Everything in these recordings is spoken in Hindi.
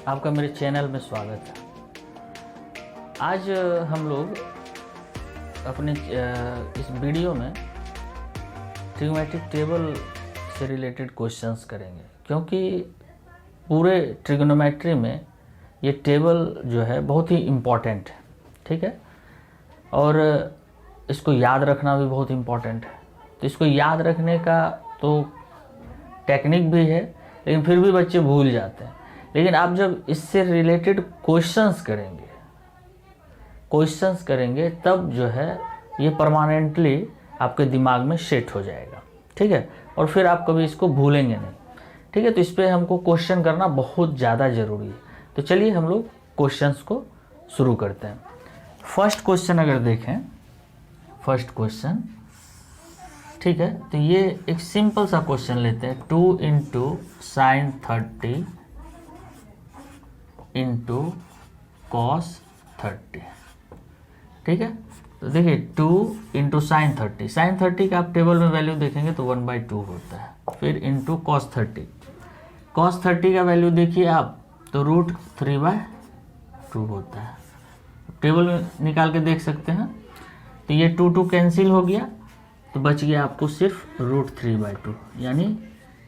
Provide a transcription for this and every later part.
आपका मेरे चैनल में स्वागत है। आज हम लोग अपने इस वीडियो में ट्रिग्नोमेट्रिक टेबल से रिलेटेड क्वेश्चंस करेंगे, क्योंकि पूरे ट्रिग्नोमेट्री में ये टेबल जो है बहुत ही इम्पॉर्टेंट है, ठीक है, और इसको याद रखना भी बहुत इम्पॉर्टेंट है। तो इसको याद रखने का तो टेक्निक भी है, लेकिन फिर भी बच्चे भूल जाते हैं। लेकिन आप जब इससे रिलेटेड क्वेश्चंस करेंगे तब जो है ये परमानेंटली आपके दिमाग में सेट हो जाएगा, ठीक है, और फिर आप कभी इसको भूलेंगे नहीं, ठीक है। तो इस पर हमको क्वेश्चन करना बहुत ज़्यादा ज़रूरी है। तो चलिए हम लोग क्वेश्चंस को शुरू करते हैं। फर्स्ट क्वेश्चन अगर देखें, फर्स्ट क्वेश्चन, ठीक है, तो ये एक सिंपल सा क्वेश्चन लेते हैं। 2 इंटू साइन 30 इंटू कॉस 30, ठीक है। तो देखिए 2 इंटू साइन 30 का आप टेबल में वैल्यू देखेंगे तो 1/2 होता है। फिर इंटू कॉस 30 का वैल्यू देखिए आप तो √3/2 होता है। टेबल में निकाल के देख सकते हैं। तो ये 2 कैंसिल हो गया, तो बच गया आपको सिर्फ √3/2, यानी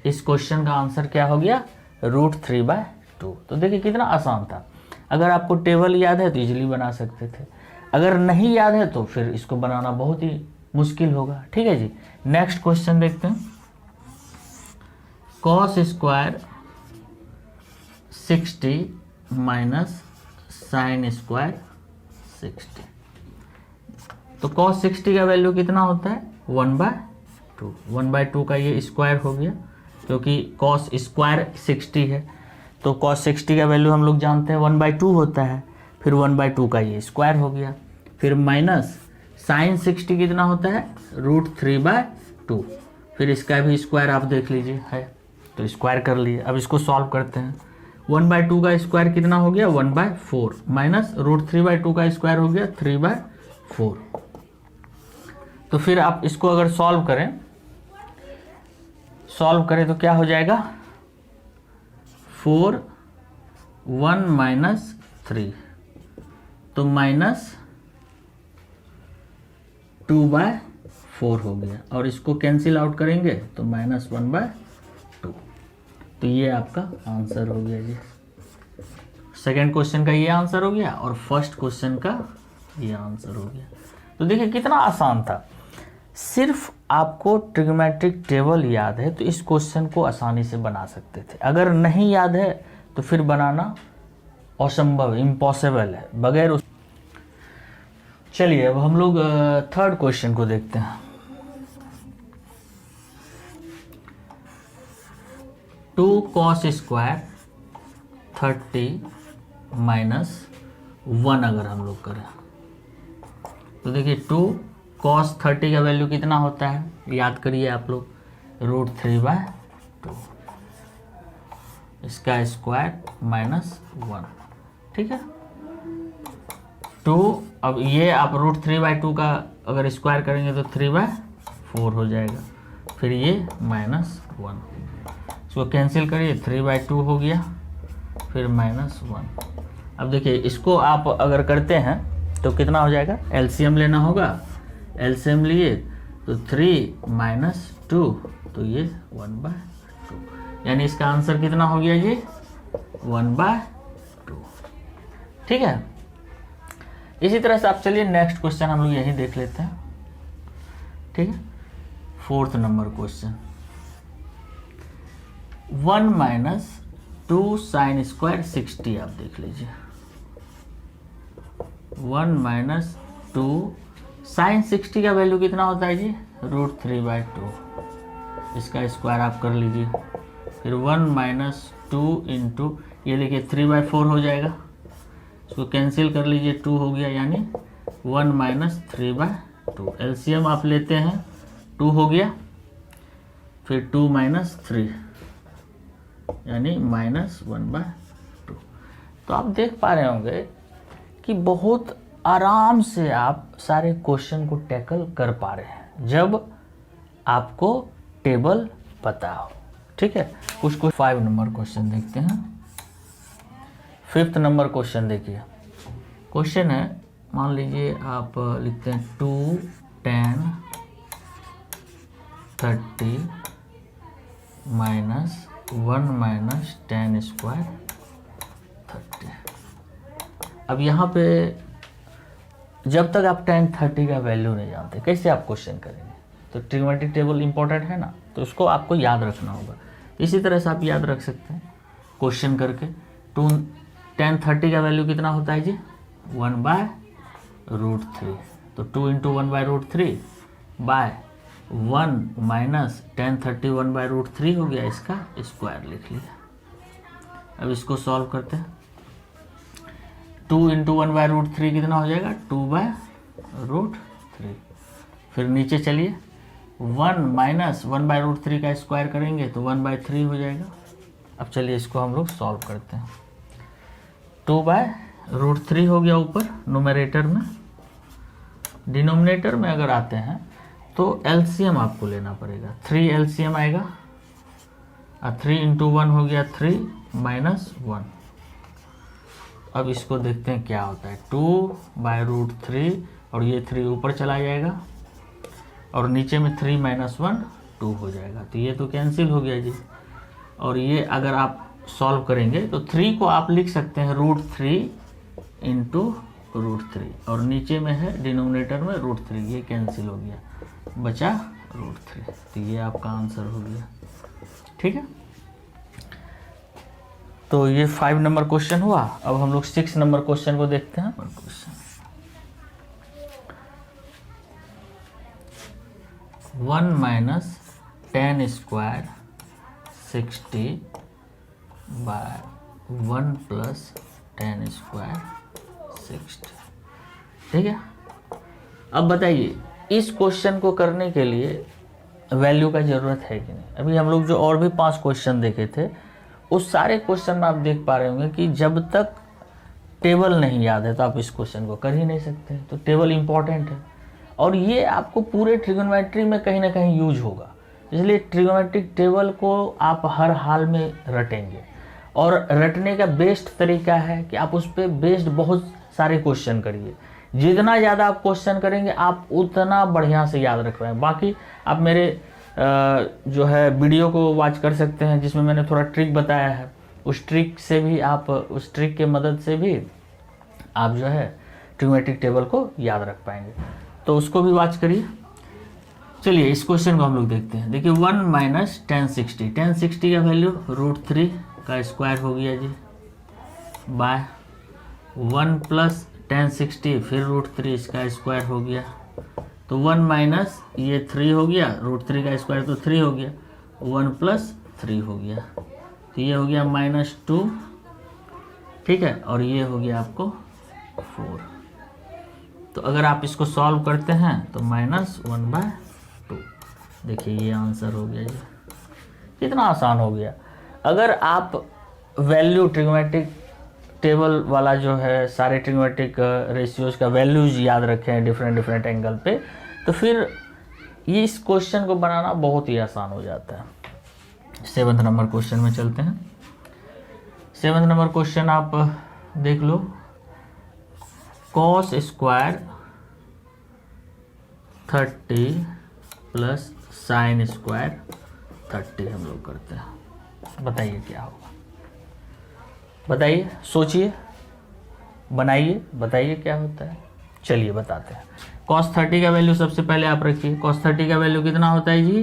इस क्वेश्चन का आंसर क्या हो गया, √3/2। तो देखिए कितना आसान था। अगर आपको टेबल याद है तो इजीली बना सकते थे, अगर नहीं याद है तो फिर इसको बनाना बहुत ही मुश्किल होगा, ठीक है जी। नेक्स्ट क्वेश्चन देखते हैं। Cos square 60 minus sine square 60। तो कॉस 60 का वैल्यू कितना होता है, 1/2। 1/2 का ये स्क्वायर हो गया, क्योंकि कॉस स्क्वायर 60 है, तो कॉस 60 का वैल्यू हम लोग जानते हैं 1/2 होता है। फिर 1/2 का ये स्क्वायर हो गया। फिर माइनस साइन 60 कितना होता है, √3/2। फिर इसका भी स्क्वायर आप देख लीजिए है, तो स्क्वायर कर लिए। अब इसको सॉल्व करते हैं। 1/2 का स्क्वायर कितना हो गया, 1/4, माइनस √3/2 का स्क्वायर हो गया 3/4। तो फिर आप इसको अगर सॉल्व करें तो क्या हो जाएगा, 4 1 माइनस 3, तो -2/4 हो गया। और इसको कैंसिल आउट करेंगे तो -1/2। तो ये आपका आंसर हो गया जी। सेकेंड क्वेश्चन का ये आंसर हो गया और फर्स्ट क्वेश्चन का ये आंसर हो गया। तो देखिए कितना आसान था। सिर्फ आपको ट्रिग्नोमेट्रिक टेबल याद है तो इस क्वेश्चन को आसानी से बना सकते थे। अगर नहीं याद है तो फिर बनाना असंभव, इम्पॉसिबल है बगैर उस। चलिए अब हम लोग थर्ड क्वेश्चन को देखते हैं। 2 कॉस स्क्वायर 30 माइनस 1 अगर हम लोग करें तो देखिए 2 कॉस 30 का वैल्यू कितना होता है, याद करिए आप लोग, √3/2। इसका स्क्वायर -1, ठीक है। 2, अब ये आप √3/2 का अगर स्क्वायर करेंगे तो 3/4 हो जाएगा। फिर ये -1, इसको कैंसिल करिए, 3/2 हो गया, फिर -1। अब देखिए इसको आप अगर करते हैं तो कितना हो जाएगा, एलसीएम लेना होगा। एलसीएम लिए तो 3 - 2, तो ये 1/2, यानी इसका आंसर कितना हो गया ये 1/2, ठीक है। इसी तरह से आप चलिए नेक्स्ट क्वेश्चन हम लोग यही देख लेते हैं, ठीक है। Fourth number question, 1 - 2 sine square 60 आप देख लीजिए। 1 - 2 साइन 60 का वैल्यू कितना होता है जी, √3/2। इसका स्क्वायर आप कर लीजिए। फिर 1 - 2 इंटू ये देखिए 3/4 हो जाएगा, इसको कैंसिल कर लीजिए, 2 हो गया, यानी 1 - 3/2। एलसीएम आप लेते हैं, 2 हो गया, फिर 2 - 3 यानी -1/2। तो आप देख पा रहे होंगे कि बहुत आराम से आप सारे क्वेश्चन को टैकल कर पा रहे हैं जब आपको टेबल पता हो, ठीक है। कुछ 5 नंबर क्वेश्चन देखते हैं। 5th नंबर क्वेश्चन देखिए। क्वेश्चन है, मान लीजिए आप लिखते हैं 2 10 30 -1 - 10 स्क्वायर 30। अब यहाँ पे जब तक आप 10 30 का वैल्यू नहीं जानते कैसे आप क्वेश्चन करेंगे? तो ट्रिग्नोमेट्रिक टेबल इंपॉर्टेंट है ना, तो उसको आपको याद रखना होगा। इसी तरह से आप याद रख सकते हैं क्वेश्चन करके। 2 10 30 का वैल्यू कितना होता है जी? 1/√3। तो 2 × 1/√3 बाय 1 - 10 30 1/√3 हो गया, इसका स्क्वायर लिख लिया। अब इसको सॉल्व करते हैं। 2 × 1/√3 कितना हो जाएगा? 2/√3। फिर नीचे चलिए 1 - 1/√3 का स्क्वायर करेंगे तो 1/3 हो जाएगा। अब चलिए इसको हम लोग सॉल्व करते हैं। 2/√3 हो गया ऊपर न्यूमरेटर में। डिनोमिनेटर में अगर आते हैं तो एलसीएम आपको लेना पड़ेगा। 3 एलसीएम आएगा और 3 × 1 हो गया 3 - 1। अब इसको देखते हैं क्या होता है। 2/√3 और ये 3 ऊपर चला जाएगा और नीचे में 3 - 1 2 हो जाएगा। तो ये तो कैंसिल हो गया जी। और ये अगर आप सॉल्व करेंगे तो 3 को आप लिख सकते हैं √3 × √3 और नीचे में है डिनोमिनेटर में √3, ये कैंसिल हो गया, बचा √3। तो ये आपका आंसर हो गया। ठीक है, तो ये 5 नंबर क्वेश्चन हुआ। अब हम लोग 6 नंबर क्वेश्चन को देखते हैं। Question 1 - 10 square 60 by 1 + 10 square 60। ठीक है, अब बताइए इस क्वेश्चन को करने के लिए वैल्यू का ज़रूरत है कि नहीं? अभी हम लोग जो और भी 5 क्वेश्चन देखे थे उस सारे क्वेश्चन में आप देख पा रहे होंगे कि जब तक टेबल नहीं याद है तो आप इस क्वेश्चन को कर ही नहीं सकते। तो टेबल इम्पॉर्टेंट है और ये आपको पूरे ट्रिग्नोमेट्री में कहीं ना कहीं यूज होगा, इसलिए ट्रिग्नोमेट्रिक टेबल को आप हर हाल में रटेंगे। और रटने का बेस्ट तरीका है कि आप उस पर बेस्ड बहुत सारे क्वेश्चन करिए। जितना ज़्यादा आप क्वेश्चन करेंगे आप उतना बढ़िया से याद रख रहे हैं। बाकी आप मेरे जो है वीडियो को वॉच कर सकते हैं जिसमें मैंने थोड़ा ट्रिक बताया है। उस ट्रिक से भी आप, उस ट्रिक के मदद से भी आप जो है ट्रिग्नोमेट्रिक टेबल को याद रख पाएंगे, तो उसको भी वॉच करिए। चलिए इस क्वेश्चन को हम लोग देखते हैं। देखिए 1 - 1060, 1060 का वैल्यू √3 का स्क्वायर हो गया जी, बाय 1 + 1060 फिर √3 इसका स्क्वायर हो गया। तो 1 - ये 3 हो गया, √3 का स्क्वायर तो 3 हो गया, 1 + 3 हो गया, तो ये हो गया -2। ठीक है, और ये हो गया आपको 4। तो अगर आप इसको सॉल्व करते हैं तो -1/2। देखिए ये आंसर हो गया जी। कितना आसान हो गया। अगर आप वैल्यू ट्रिग्नोमेट्रिक टेबल वाला जो है सारे ट्रिग्नोमेट्रिक रेशियोज का वैल्यूज याद रखें डिफरेंट एंगल पे, तो फिर ये इस क्वेश्चन को बनाना बहुत ही आसान हो जाता है। 7th नंबर क्वेश्चन में चलते हैं। 7th नंबर क्वेश्चन आप देख लो। cos स्क्वायर 30 + sin स्क्वायर 30 हम लोग करते हैं। बताइए क्या होगा? बताइए, सोचिए, बनाइए, बताइए क्या होता है। चलिए बताते हैं। cos 30 का वैल्यू सबसे पहले आप रखिए। cos 30 का वैल्यू कितना होता है जी?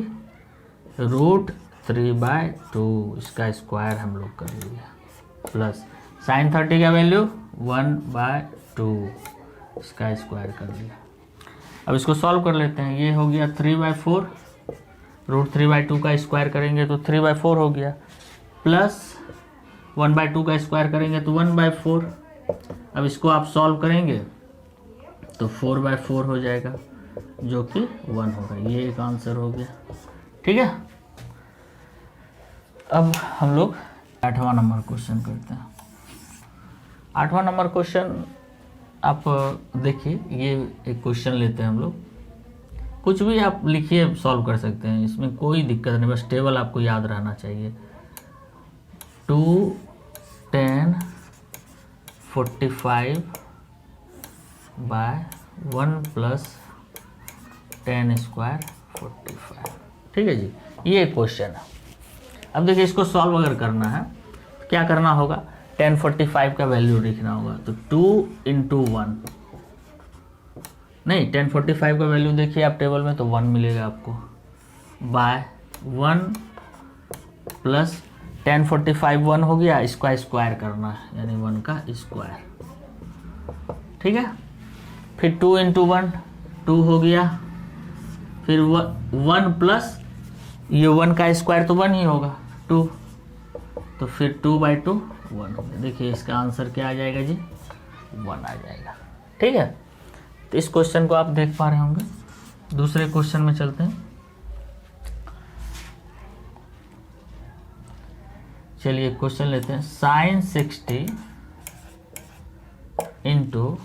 √3/2, इसका स्क्वायर हम लोग कर लिया, प्लस sin 30 का वैल्यू 1/2, इसका स्क्वायर कर लिया। अब इसको सॉल्व कर लेते हैं। ये हो गया 3/4, √3/2 का स्क्वायर करेंगे तो 3/4 हो गया, प्लस 1/2 का स्क्वायर करेंगे तो 1/4। अब इसको आप सॉल्व करेंगे तो 4/4 हो जाएगा जो कि 1 होगा। ये एक आंसर हो गया। ठीक है, अब हम लोग 8वां नंबर क्वेश्चन करते हैं। 8वां नंबर क्वेश्चन आप देखिए, ये एक क्वेश्चन लेते हैं हम लोग। कुछ भी आप लिखिए, सॉल्व कर सकते हैं, इसमें कोई दिक्कत नहीं, बस टेबल आपको याद रहना चाहिए। 2 10 45 बाय 1 प्लस 10 स्क्वायर 45। ठीक है जी, ये क्वेश्चन है। अब देखिए इसको सॉल्व अगर करना है तो क्या करना होगा, 1045 का वैल्यू लिखना होगा। तो 2 इंटू 1, नहीं 1045 का वैल्यू देखिए आप टेबल में तो 1 मिलेगा आपको, बाय 1 प्लस 1045 1 हो गया, इसका स्क्वायर करना है यानी 1 का स्क्वायर। ठीक है, फिर 2 इंटू 1 2 हो गया, फिर 1 प्लस ये 1 का स्क्वायर तो 1 ही होगा 2, तो फिर 2 बाई 2 1 हो गया। देखिए इसका आंसर क्या आ जाएगा जी, 1 आ जाएगा। ठीक है, तो इस क्वेश्चन को आप देख पा रहे होंगे। दूसरे क्वेश्चन में चलते हैं। चलिए क्वेश्चन लेते हैं, sine 60 into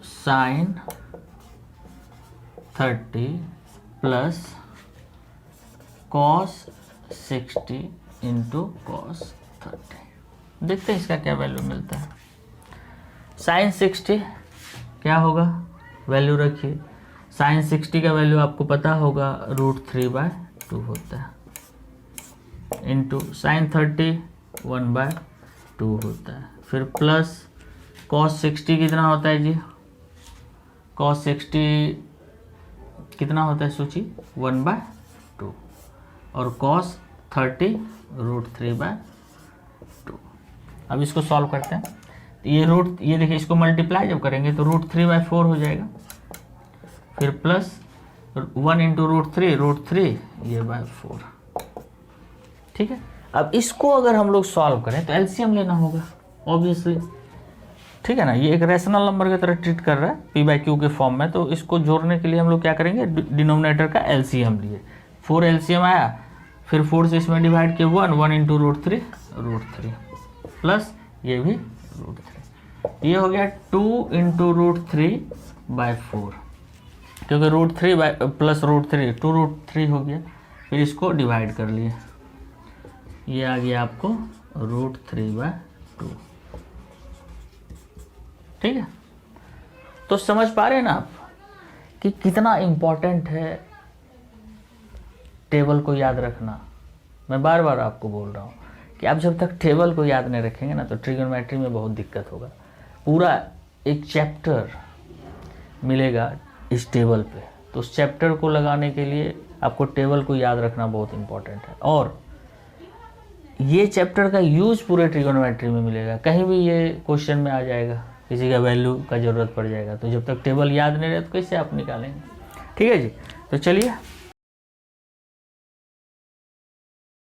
sine 30 plus cos 60 into cos 30। देखते हैं इसका क्या वैल्यू मिलता है। साइन 60 क्या होगा, वैल्यू रखिए। साइन 60 का वैल्यू आपको पता होगा √3/2 होता है, इंटू साइन 30 1/2 होता है, फिर प्लस कॉस 60 कितना होता है जी, कॉस 60 कितना होता है सोचिए 1/2, और कॉस 30 √3/2। अब इसको सॉल्व करते हैं। तो ये देखिए इसको मल्टीप्लाई जब करेंगे तो √3/4 हो जाएगा, फिर प्लस 1 इंटू √3 ये /4। ठीक है, अब इसको अगर हम लोग सॉल्व करें तो एलसीएम लेना होगा ऑब्वियसली। ठीक है ना, ये एक रैशनल नंबर की तरह ट्रीट कर रहा है p/q के फॉर्म में, तो इसको जोड़ने के लिए हम लोग क्या करेंगे, डिनोमिनेटर का एलसीएम लिए। 4 एलसीएम आया, फिर 4 से इसमें डिवाइड किया 1 इंटू √3 प्लस ये भी √3, ये हो गया 2 इंटू √3/4, क्योंकि √3 प्लस √3 2√3 हो गया, फिर इसको डिवाइड कर लिए, ये आ गया आपको √3/2। ठीक है, तो समझ पा रहे हैं ना आप कि कितना इम्पोर्टेंट है टेबल को याद रखना। मैं बार बार आपको बोल रहा हूँ कि आप जब तक टेबल को याद नहीं रखेंगे ना तो ट्रिगोनोमेट्री में बहुत दिक्कत होगा। पूरा एक चैप्टर मिलेगा इस टेबल पे, तो उस चैप्टर को लगाने के लिए आपको टेबल को याद रखना बहुत इम्पोर्टेंट है। और ये चैप्टर का यूज पूरे ट्रिगोनोमेट्री में मिलेगा, कहीं भी ये क्वेश्चन में आ जाएगा, किसी का वैल्यू का ज़रूरत पड़ जाएगा, तो जब तक टेबल याद नहीं रहे तो कैसे आप निकालेंगे। ठीक है जी, तो चलिए